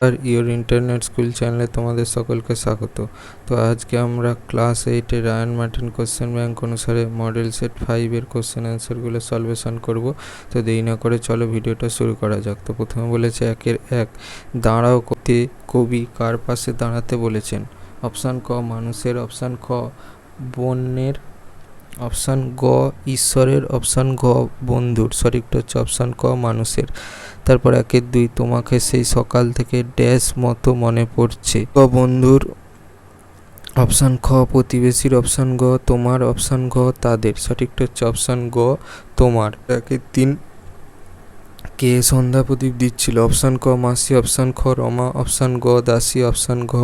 R your internet school চ্যানেলে তোমাদের সকলকে স্বাগত। তো আজকে আমরা ক্লাস 8-এর রায়ান মার্টিন কোশ্চেন ব্যাংক অনুসারে মডেল সেট 5-এর কোশ্চেন অ্যান্সারগুলো সলভেশন করব। তো দেরি না করে চলো ভিডিওটা শুরু করা যাক। তো প্রথমে বলেছে 1-1 দাঁড়াও করতে কবি কার পাশে দাঁড়াতে বলেছেন? অপশান ক মানুষের, অপশান খ বন্যের, অপশান গ ঈশ্বরের, অপশান ঘ বন্ধুর। সঠিকটা হচ্ছে অপশান ক মানুষের। তারপর 1-2 তোমাকে সেই সকাল থেকে ড্যাশ মতো মনে পড়ছে? ক বন্ধুর, অপশান খ প্রতিবেশীর, অপশান গ তোমার, অপশান ঘ তাদের। সঠিকটা হচ্ছে অপশান গ তোমার। 1-3 কে সন্ধ্যা প্রদীপ দিচ্ছিল? অপশান ক মাসি, অপশান খ রমা, অপশান গ দাসী, অপশান ঘ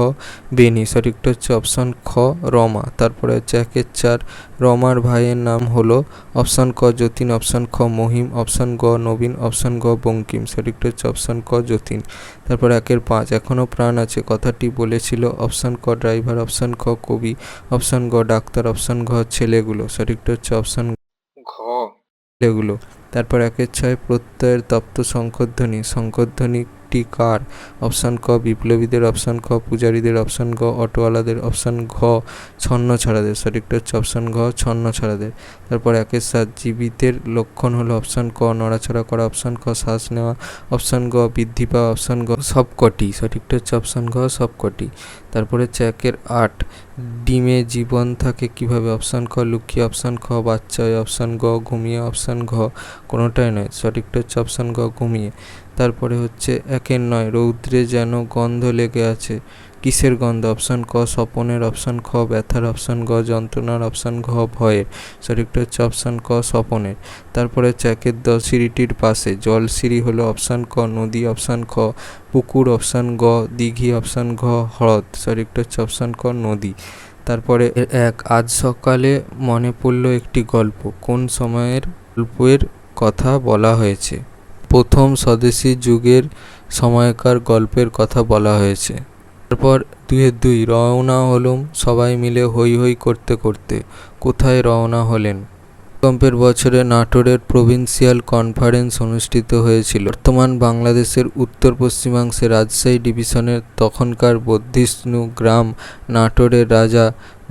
বেনি। সঠিকটা হচ্ছে অপশান খ রমা। তারপরে হচ্ছে 1-4 রমার ভাইয়ের নাম হলো? অপশান ক যতীন, অপশান খ মহিম, অপশান গ নবীন, অপশান গ বঙ্কিম। সঠিকটা হচ্ছে অপশান ক যতীন। তারপর 1-5 এখনও প্রাণ আছে কথাটি বলেছিল? অপশান ক ড্রাইভার, অপশান খ কবি, অপশান গ ডাক্তার, অপশান ঘ ছেলেগুলো। সঠিকটা হচ্ছে অপশান ঘ ছেলেগুলো। তারপর 1-6 প্রত্যয়ের তপ্ত শঙ্খধ্বনি, শঙ্খধ্বনিটি কার? অপশান ক বিপ্লবীদের, অপশান খ পূজারীদের, অপশান গ অটোওয়ালাদের, অপশান ঘ ছন্নছাড়াদের। সঠিকটা হচ্ছে অপশান ঘ ছন্নছাড়াদের। তারপর 1-7 জীবিতের লক্ষণ হলো? অপশান ক নড়াচড়া করা, অপশান খ শ্বাস নেওয়া, অপশান গ বৃদ্ধি পাওয়া, অপশান গ সবকটি। সঠিকটা হচ্ছে অপশান ঘ সবকটি। তারপরে 1-8 ডিমে জীবন থাকে কিভাবে? অপশান খ লুকিয়ে, অপশান খ বাচ্চা হয়ে, অপশান গ ঘুমিয়ে, অপশান ঘ কোনোটাই নয়। সঠিকটা হচ্ছে অপশান গ ঘুমিয়ে। তারপরে হচ্ছে 1-9 রৌদ্রে যেন গন্ধ লেগে আছে, কিসের গন্ধ? অপশান ক স্বপনের, অপশান খ ব্যথার, অপশান গ যন্ত্রণার, অপশান ঘ ভয়ের। সঠিকটা হচ্ছে অপশান ক স্বপনের। তারপরে হচ্ছে 1-10 সিঁড়িটির পাশে জল সিঁড়ি হলো? অপশান ক নদী, অপশান খ পুকুর, অপশান গ দিঘি, অপশান ঘ হ্রদ। সঠিকটা হচ্ছে অপশান ক নদী। তারপরে 1 আজ সকালে মনে পড়ল একটি গল্প, কোন সময়ের গল্পের কথা বলা হয়েছে? প্রথম স্বদেশী যুগের সময়কার গল্পের কথা বলা হয়েছে। তারপর 2-2 রওনা হলুম সবাই মিলে হৈ হৈ করতে করতে, কোথায় রওনা হলেন? ভূমিকম্পের বছরে নাটোরের প্রভিন্সিয়াল কনফারেন্স অনুষ্ঠিত হয়েছিল। বর্তমান বাংলাদেশের উত্তর পশ্চিমাংশে রাজশাহী ডিভিশনের তখনকার বর্ধিষ্ণু গ্রাম নাটোরের রাজা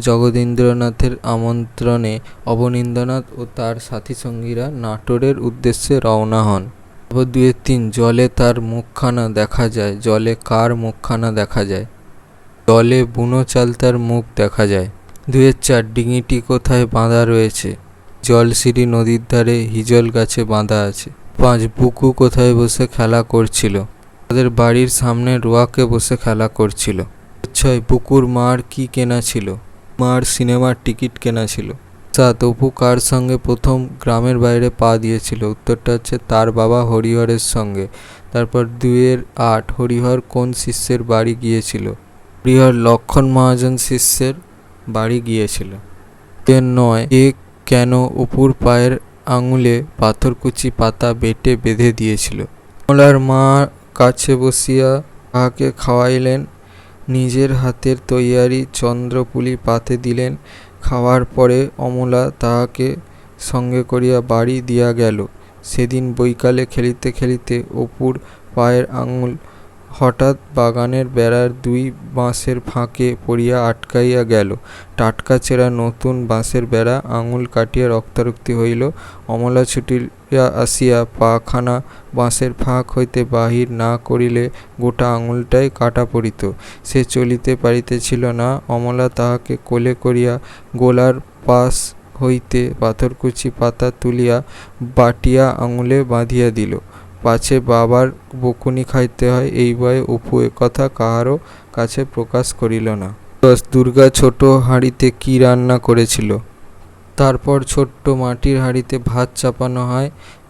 জগদীন্দ্রনাথের আমন্ত্রণে অবনীন্দ্রনাথ ও তার সাথী সঙ্গীরা নাটোরের উদ্দেশ্যে রওনা হন। তারপর 2-3 জলে তার মুখখানা দেখা যায়, জলে কার মুখখানা দেখা যায়? জলে বুনো চালতার মুখ দেখা যায়। 2-4 ডিঙিটি কোথায় বাঁধা রয়েছে? জলসিঁড়ি নদীর ধারে হিজল গাছে বাঁধা আছে। 5 বুকু কোথায় বসে খেলা করছিল? তাদের বাড়ির সামনে রোয়াকে বসে খেলা করছিল। 6 বুকুর মার কি কেনা ছিল? মার সিনেমার টিকিট কেনা ছিল। 7 অপু কার সঙ্গে প্রথম গ্রামের বাইরে পা দিয়েছিল? উত্তরটা হচ্ছে তার বাবা হরিহরের সঙ্গে। তারপর 2-8 হরিহর কোন শিষ্যের বাড়ি গিয়েছিল? হরিহর লক্ষণ মহাজন শিষ্যের বাড়ি গিয়েছিল। 9 এ কেন অপুর পায়ের আঙুলে পাথরকুচি পাতা বেটে বেঁধে দিয়েছিল? কমলার মা কাছে বসিয়া তাহাকে খাওয়াইলেন, নিজের হাতের তৈয়ারি চন্দ্রপুলি পাতে দিলেন। খাওয়ার পরে অমলা তাহাকে সঙ্গে করিয়া বাড়ি দিয়া গেল। সেদিন বৈকালে খেলিতে খেলিতে অপুর পায়ের আঙুল হঠাৎ বাগানের বেড়ার 2 বাঁশের ফাঁকে পড়িয়া আটকাইয়া গেল। টাটকা চেরা নতুন বাঁশের বেড়া, আঙুল কাটিয়া রক্তারক্তি হইল। অমলা ছুটিয়া আসিয়া পাখানা বাঁশের ফাঁক হইতে বাহির না করিলে গোটা আঙুলটাই কাটা পড়িত। সে চলিতে পারিতেছিল না। অমলা তাহাকে কোলে করিয়া গোলার পাশ হইতে পাথরকুচি পাতা তুলিয়া বাটিয়া আঙুলে বাঁধিয়া দিল, পাছে বাবার বকুনি খাইতে হয়, এই ভয়ে অপু একথা কাহারও কাছে প্রকাশ করিল না। 10 দুর্গা ছোট হাঁড়িতে কি রান্না করেছিল? তারপর ছোট্ট মাটির হাঁড়িতে ভাত চাপানো হয়।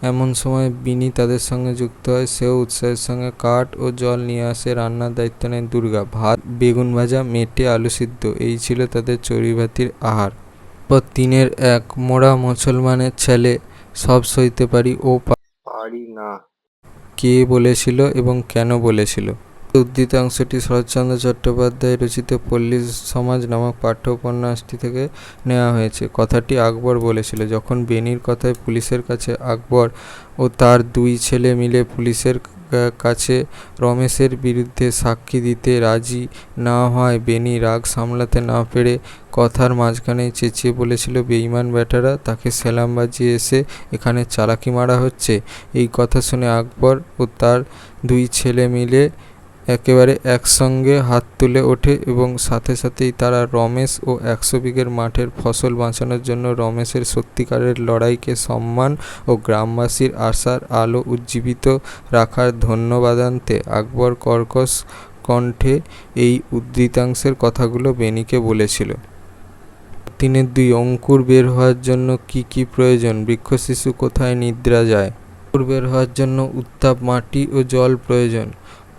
এমন সময় বিনি তাদের সঙ্গে যুক্ত হয়। সেও উৎসাহের সঙ্গে কাঠ ও জল নিয়ে আসে। রান্নার দায়িত্ব নেয় দুর্গা। ভাত, বেগুন ভাজা, মেটে, আলু সিদ্ধ, এই ছিল তাদের চড়ুইভাতির আহার। পর 3-1 মোরা মুসলমানের ছেলে, সব সইতে পারি ও পারি না, কে বলেছিল এবং কেন বলেছিল? উদ্ধৃত অংশটি শরৎচন্দ্র চট্টোপাধ্যায় রচিত পল্লী সমাজ নামক পাঠ্য উপন্যাসটি থেকে নেওয়া হয়েছে। কথাটি আকবর বলেছিল। যখন বেনির কথায় পুলিশের কাছে আকবর ও তার 2 ছেলে মিলে পুলিশের কাছে রমেশের বিরুদ্ধে সাক্ষী দিতে রাজি না হয় বেনি রাগ সামলাতে না পেরে কথার মাঝখানেই চেঁচিয়ে বলেছিল, বেঈমান বেটারা, তাকে সেলাম বাজিয়ে এসে এখানে চালাকি মারা হচ্ছে। এই কথা শুনে আকবর ও তার দুই ছেলে মিলে একেবারে একসঙ্গে হাত তুলে ওঠে এবং সাথে সাথেই তারা রমেশ ও 100 বিঘের মাঠের ফসল বাঁচানোর জন্য রমেশের সত্যিকারের লড়াইকে সম্মান ও গ্রামবাসীর আশার আলো উজ্জীবিত রাখার ধন্যবাদান্তে আকবর কর্কশ কণ্ঠে এই উদ্ধৃতাংশের কথাগুলো বেনিকে বলেছিল। 3.2 অঙ্কুর বের হওয়ার জন্য কি কি প্রয়োজন? বৃক্ষশিশু কোথায় নিদ্রা যায়? অঙ্কুর বের হওয়ার জন্য উত্তাপ মাটি ও জল প্রয়োজন।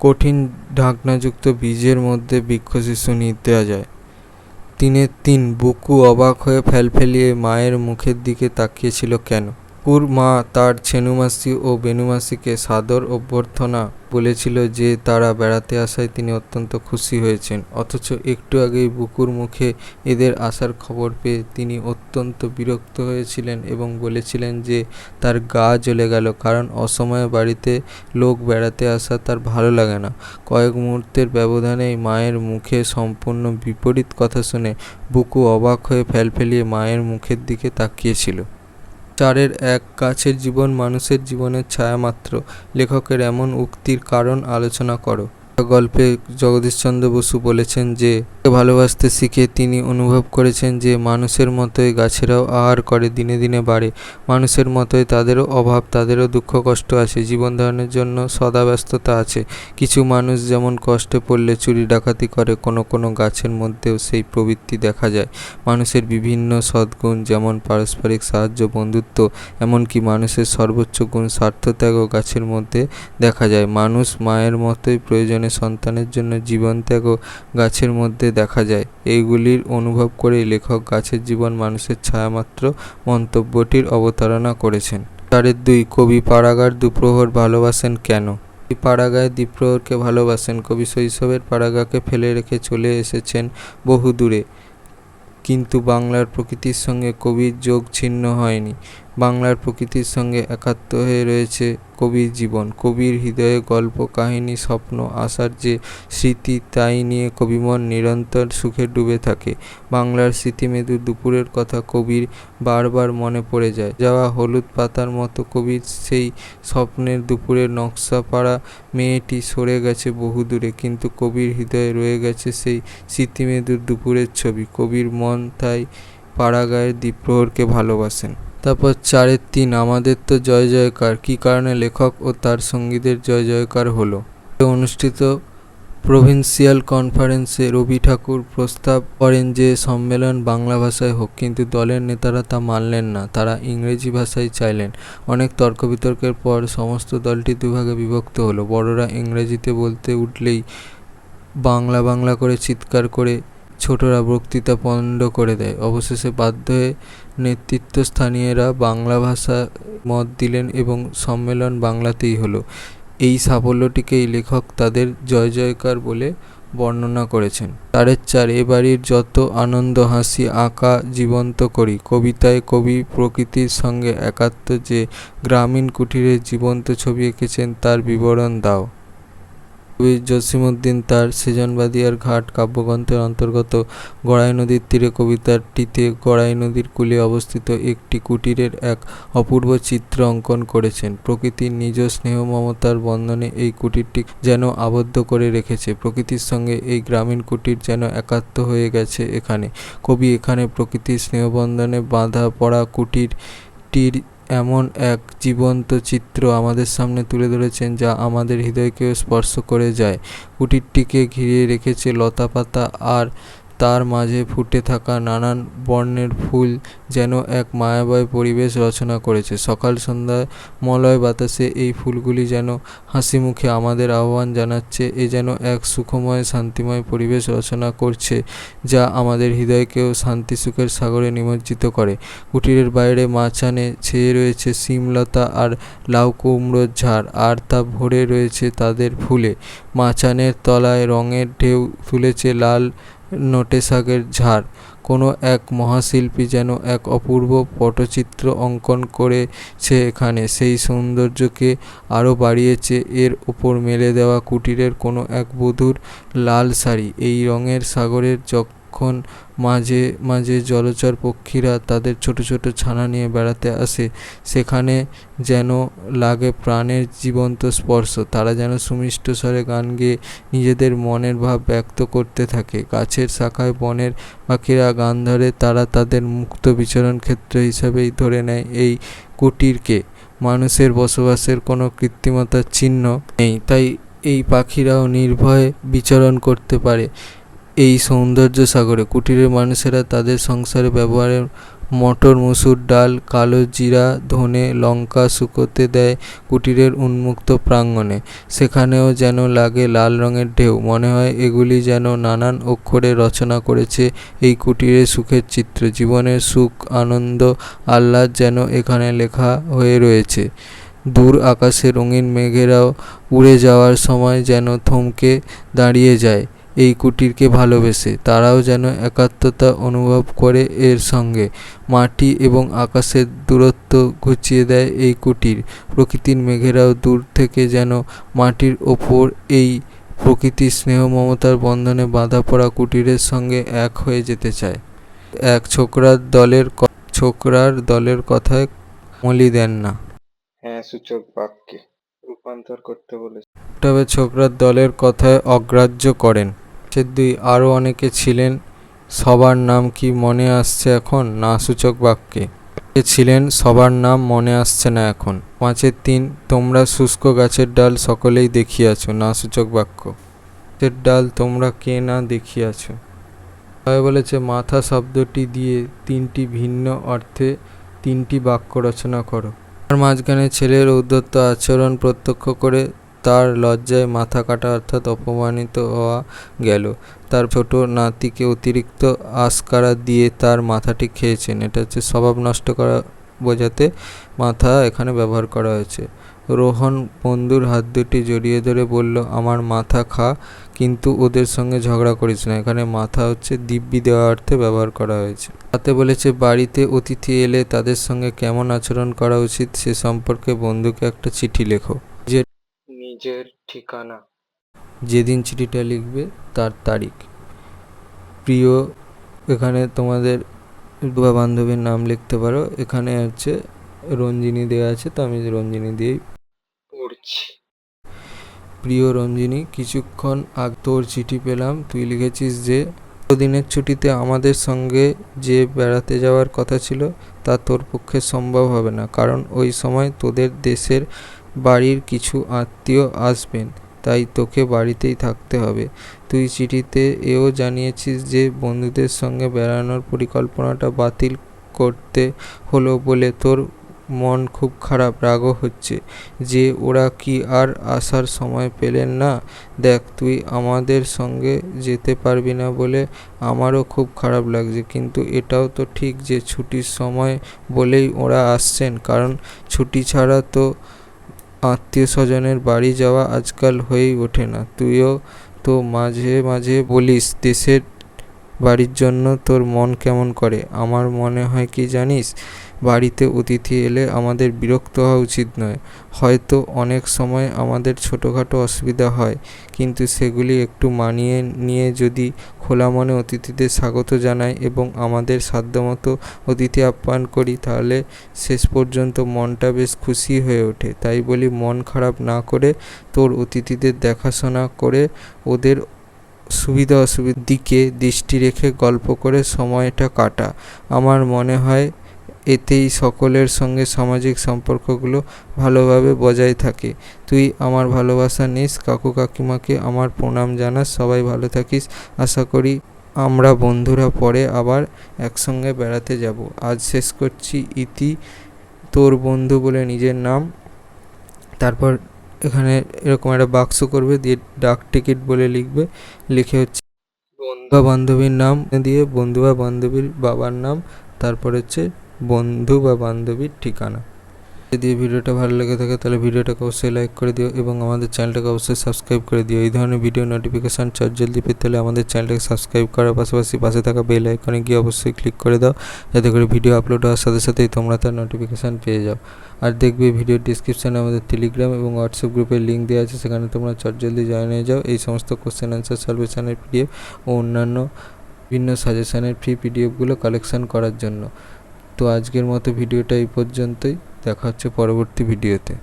কঠিন ঢাকনাযুক্ত বীজের মধ্যে বৃক্ষশিশু নিদ্রা যায়। 3.3 বুকু অবাক হয়ে ফেলফেলিয়ে মায়ের মুখের দিকে তাকিয়েছিল কেন? বুকুর মা তার ছেনুমাসি ও বেনুমাসিকে সাদর অভ্যর্থনা বলেছিল যে তারা বেড়াতে আসায় তিনি অত্যন্ত খুশি হয়েছেন, অথচ একটু আগেই বুকুর মুখে এদের আসার খবর পেয়ে তিনি অত্যন্ত বিরক্ত হয়েছিলেন এবং বলেছিলেন যে তার গা জ্বলে গেল, কারণ অসময়ে বাড়িতে লোক বেড়াতে আসা তার ভালো লাগে না। কয়েক মুহূর্তের ব্যবধানেই মায়ের মুখে সম্পূর্ণ বিপরীত কথা শুনে বুকু অবাক হয়ে ফেলফেলিয়ে মায়ের মুখের দিকে তাকিয়েছিল। 4.1 গাছের জীবন মানুষের জীবনের ছায়া মাত্র। লেখকের এমন উক্তির কারণ আলোচনা করো। গল্পে জগদীশচন্দ্র বসু বলেছেন যে ভালোবাসতে শিখে তিনি অনুভব করেছেন যে মানুষের মতোই গাছেরাও আহার করে, দিনে দিনে বাড়ে। মানুষের মতোই তাদেরও অভাব, তাদেরও দুঃখ কষ্ট আছে, জীবন ধারণের জন্য সদা ব্যস্ততা আছে। কিছু মানুষ যেমন কষ্টে পড়লে চুরি ডাকাতি করে, কোনো কোনো গাছের মধ্যেও সেই প্রবৃত্তি দেখা যায়। মানুষের বিভিন্ন সদ্গুণ যেমন পারস্পরিক সাহায্য, বন্ধুত্ব, এমনকি মানুষের সর্বোচ্চ গুণ স্বার্থত্যাগও গাছের মধ্যে দেখা যায়। মানুষ মায়ের মতোই প্রয়োজনে সন্তানের জন্য জীবন ত্যাগও গাছের মধ্যে দেখা যায়। এইগুলির অনুভব করেই লেখক গাছের জীবন মানুষের ছায়ামাত্র মন্তব্যটির অবতারণা করেছেন। 4.2 কবি পাড়াগার দুপ্রহর ভালোবাসেন কেন? পাড়াগায় দ্বিপ্রহরকে ভালোবাসেন। কবি শৈশবের পাড়াগাকে ফেলে রেখে চলে এসেছেন বহু দূরে, কিন্তু বাংলার প্রকৃতির সঙ্গে কবির যোগ ছিন্ন হয়নি। বাংলার প্রকৃতির সঙ্গে একাত্ম হয়ে রয়েছে কবির জীবন। কবির হৃদয়ে গল্প, কাহিনী, স্বপ্ন, আশার যে স্মৃতি, তাই নিয়ে কবিমন নিরন্তর সুখে ডুবে থাকে। বাংলার স্মৃতিমেদু দুপুরের কথা কবির বারবার মনে পড়ে যায়। যাওয়া হলুদ পাতার মতো কবির সেই স্বপ্নের দুপুরের নকশা পাড়া মেয়েটি সরে গেছে বহু দূরে, কিন্তু কবির হৃদয়ে রয়ে গেছে সেই স্মৃতিমেদুর দুপুরের ছবি। কবির মন তাই পাড়াগাঁয়ের দ্বিপ্রহরকে ভালোবাসেন। তারপর 4.3 আমাদের তো জয় জয়কার। কী কারণে লেখক ও তার সঙ্গীদের জয় জয়কার হলো? অনুষ্ঠিত প্রভিন্সিয়াল কনফারেন্সে রবি ঠাকুর প্রস্তাব করেন যে সম্মেলন বাংলা ভাষায় হোক, কিন্তু দলের নেতারা তা মানলেন না, তারা ইংরেজি ভাষায় চাইলেন। অনেক তর্ক বিতর্কের পর সমস্ত দলটি দুভাগে বিভক্ত হলো। বড়রা ইংরেজিতে বলতে উঠলেই বাংলা বাংলা করে চিৎকার করে ছোটরা বক্তৃতা পণ্ড করে দেয়। অবশেষে বাধ্য হয়ে নেতৃত্বস্থানীয়রা বাংলা ভাষা মত দিলেন এবং সম্মেলন বাংলাতেই হলো। এই সাফল্যটিকেই লেখক তাদের জয় জয়কার বলে বর্ণনা করেছেন। 4.4 এ বাড়ির যত আনন্দ হাসি আঁকা জীবন্ত করি। কবিতায় কবি প্রকৃতির সঙ্গে একাত্ম যে গ্রামীণ কুটিরের জীবন্ত ছবি এঁকেছেন তার বিবরণ দাও। কবি জসিমউদ্দিন তার সেজনবাদিয়ার ঘাট কাব্যগ্রন্থের অন্তর্গত গড়াই নদীর তীরে কবিতাটিতে গড়াই নদীর কূলে অবস্থিত একটি কুটিরের এক অপূর্ব চিত্র অঙ্কন করেছেন। প্রকৃতির নিজ স্নেহ মমতার বন্ধনে এই কুটিরটি যেন আবদ্ধ করে রেখেছে। প্রকৃতির সঙ্গে এই গ্রামীণ কুটির যেন একাত্ম হয়ে গেছে এখানে। কবি এখানে প্রকৃতির স্নেহবন্ধনে বাঁধা পড়া কুটিরটির এমন এক জীবন্ত চিত্র আমাদের সামনে তুলে ধরেছেন যা আমাদের হৃদয়কেও স্পর্শ করে যায়। কুটিরটিকে ঘিরে রেখেছে লতাপাতা, আর তার মাঝে ফুটে থাকা নানান বর্ণের ফুল যেন এক মায়াময় পরিবেশ রচনা করেছে। সকাল সন্ধ্যায় মলয় বাতাসে এই ফুলগুলি যেন হাসি মুখে আমাদের আহ্বান জানাচ্ছে। এ যেন এক সুখময় শান্তিময় পরিবেশ রচনা করছে যা আমাদের হৃদয়কেও শান্তি সুখের সাগরে নিমজ্জিত করে। কুটিরের বাইরে মাচানে ছেয়ে রয়েছে শিমলতা আর লাউ কুমড়োর ঝাড়, আর তা ভরে রয়েছে তাদের ফুলে। মাচানের তলায় রঙের ঢেউ তুলেছে লাল নোটে শাকের ঝাড়। কোনো এক মহাশিল্পী যেন এক অপূর্ব পটচিত্র অঙ্কন করেছে এখানে, সেই সৌন্দর্যকে আরও বাড়িয়েছে এর ওপর মেলে দেওয়া কুটিরের কোনো এক বধূর লাল শাড়ি। এই রঙের সাগরের যখন মাঝে মাঝে জলচর পক্ষীরা তাদের ছোট ছোট ছানা নিয়ে বেড়াতে আসে, সেখানে যেন লাগে প্রাণের জীবন্ত স্পর্শ। তারা যেন সুমিষ্ট স্বরে গান গেয়ে নিজেদের মনের ভাব ব্যক্ত করতে থাকে। গাছের শাখায় বনের পাখিরা গান ধরে, তারা তাদের মুক্ত বিচরণ ক্ষেত্র হিসাবেই ধরে নেয় এই কুটিরকে। মানুষের বসবাসের কোনো কৃত্রিমতার চিহ্ন নেই, তাই এই পাখিরাও নির্ভয়ে বিচরণ করতে পারে এই সৌন্দর্য সাগরে। কুটিরের মানুষেরা তাদের সংসারে ব্যবহারের মটর, মসুর ডাল, কালো জিরা, ধনে, লঙ্কা শুকোতে দেয় কুটিরের উন্মুক্ত প্রাঙ্গণে। সেখানেও যেন লাগে লাল রঙের ঢেউ। মনে হয় এগুলি যেন নানান অক্ষরে রচনা করেছে এই কুটিরের সুখের চিত্র। জীবনের সুখ, আনন্দ, আহ্লাদ যেন এখানে লেখা হয়ে রয়েছে। দূর আকাশে রঙিন মেঘেরাও উড়ে যাওয়ার সময় যেন থমকে দাঁড়িয়ে যায় এই কুটিরকে ভালোবেসে। তারাও যেন একাত্মতা অনুভব করে এর সঙ্গে। মাটি এবং আকাশের দূরত্ব ঘুচিয়ে দেয় এই কুটির। প্রকৃতির মেঘেরাও দূর থেকে যেন মাটির ওপর এই প্রকৃতির স্নেহ মমতার বন্ধনে বাঁধা পড়া কুটিরের সঙ্গে এক হয়ে যেতে চায়। এক ছোকরার দলের কথায় মলি দেন না। হ্যাঁ সূচক বাক্যে রূপান্তর করতে বলেছে। তবে ছোকরার দলের কথায় অগ্রাহ্য করেন। দুই আরও অনেকে ছিলেন, সবার নাম কি মনে আসছে এখন? না সূচক বাক্যে ছিলেন, সবার নাম মনে আসছে না এখন। 5-3 তোমরা শুষ্ক গাছের ডাল সকলেই দেখিয়াছ। না সূচক বাক্য গাছের ডাল তোমরা কে না দেখিয়াছ। তবে বলেছে মাথা শব্দটি দিয়ে 3টি ভিন্ন অর্থে 3টি বাক্য রচনা করো। তার মাঝখানে ছেলের ঔদ্ধত্য আচরণ প্রত্যক্ষ করে তার লজ্জায় মাথা কাটা অর্থাৎ অপমানিত হওয়া গেল। তার ছোট নাতিকে অতিরিক্ত আশকারা দিয়ে তার মাথাটি খেয়েছেন। এটা হচ্ছে স্বভাব নষ্ট করা বোঝাতে মাথা এখানে ব্যবহার করা হয়েছে। রোহন বন্ধুর হাত দুটি জড়িয়ে ধরে বলল, আমার মাথা খা, কিন্তু ওদের সঙ্গে ঝগড়া করিস না। এখানে মাথা হচ্ছে দিব্যি দেওয়া অর্থে ব্যবহার করা হয়েছে। তাতে বলেছে বাড়িতে অতিথি এলে তাদের সঙ্গে কেমন আচরণ করা উচিত সে সম্পর্কে বন্ধুকে একটা চিঠি লেখো। নিজের ঠিকানা, যেদিন চিঠিটা লিখবে তার তারিখ। প্রিয়, এখানে তোমাদের বা বান্ধবীর নাম লিখতে পারো। এখানে হচ্ছে রঞ্জিনী দেওয়া আছে, তো আমি রঞ্জিনী দিয়েই পড়ছি। প্রিয় রঞ্জিনী, কিছুক্ষণ আগে তোর চিঠি পেলাম। তুই লিখেছিস যে দিনের ছুটিতে আমাদের সঙ্গে যে বেড়াতে যাওয়ার কথা ছিল তা তোর পক্ষে সম্ভব হবে না, কারণ ওই সময় তোদের দেশের বাড়ির কিছু আত্মীয় আসবেন, তাই তোকে বাড়িতেই থাকতে হবে। তুই চিঠিতে এও জানিয়েছিস যে বন্ধুদের সঙ্গে বেড়ানোর পরিকল্পনাটা বাতিল করতে হলো বলে তোর মন খুব খারাপ, রাগও হচ্ছে যে ওরা কি আর আসার সময় পেলেন না। দেখ, তুই আমাদের সঙ্গে যেতে পারবি না বলে আমারও খুব খারাপ লাগছে, কিন্তু এটাও তো ঠিক যে ছুটির সময় বলেই ওরা আসছেন, কারণ ছুটি ছাড়া তো আত্মীয় স্বজনের বাড়ি যাওয়া আজকাল হয়েই ওঠে না। তুইও তো মাঝে মাঝে বলিস দেশের বাড়ির জন্য তোর মন কেমন করে। আমার মনে হয় কি জানিস, বাড়িতে অতিথি এলে আমাদের বিরক্ত হওয়া উচিত নয়। হয়তো অনেক সময় আমাদের ছোটোখাটো অসুবিধা হয়, কিন্তু সেগুলি একটু মানিয়ে নিয়ে যদি খোলা মনে অতিথিদের স্বাগত জানাই এবং আমাদের সাধ্যমতো অতিথি আপ্যায়ন করি, তাহলে শেষ পর্যন্ত মনটা বেশ খুশি হয়ে ওঠে। তাই বলি, মন খারাপ না করে তোর অতিথিদের দেখাশোনা করে ওদের সুবিধা অসুবিধার দিকে দৃষ্টি রেখে গল্প করে সময়টা কাটা। আমার মনে হয় এতেই সকলের সঙ্গে সামাজিক সম্পর্কগুলো ভালোভাবে বজায় থাকে। তুই আমার ভালোবাসা নিস, কাকু কাকিমাকে আমার প্রণাম জানাস। সবাই ভালো থাকিস। আশা করি আমরা বন্ধুরা পরে আবার একসঙ্গে বেড়াতে যাব। আজ শেষ করছি। ইতি, তোর বন্ধু বলে নিজের নাম। তারপর এখানে এরকম একটা বাক্স করবে, দিয়ে ডাক টিকিট বলে লিখবে। লিখে হচ্ছে বন্ধু বা বান্ধবীর নাম দিয়ে বন্ধু বা বান্ধবীর বাবার নাম, তারপর হচ্ছে বন্ধু বা বান্ধবীর ঠিকানা। যদি এই ভিডিওটা ভালো লেগে থাকে তাহলে ভিডিওটাকে অবশ্যই লাইক করে দিও এবং আমাদের চ্যানেলটাকে অবশ্যই সাবস্ক্রাইব করে দিও। এই ধরনের ভিডিও নোটিফিকেশান জলদি পেতে হলে আমাদের চ্যানেলটাকে সাবস্ক্রাইব করার পাশাপাশি পাশে থাকা বেল আইকনে গিয়ে অবশ্যই ক্লিক করে দাও, যাতে করে ভিডিও আপলোড হওয়ার সাথে সাথেই তোমরা তার নোটিফিকেশান পেয়ে যাও। আর দেখবে ভিডিওর ডিসক্রিপশানে আমাদের টেলিগ্রাম এবং হোয়াটসঅ্যাপ গ্রুপের লিঙ্ক দেওয়া আছে, সেখানে তোমরা জলদি জয়েন হয়ে যাও এই সমস্ত কোশ্চেন অ্যান্সার সলভেশনের পিডিএফ ও অন্যান্য বিভিন্ন সাজেশনের ফ্রি পিডিএফগুলো কালেকশান করার জন্য। তো আজকের মতো ভিডিওটা এই পর্যন্তই, দেখা হচ্ছে পরবর্তী ভিডিওতে।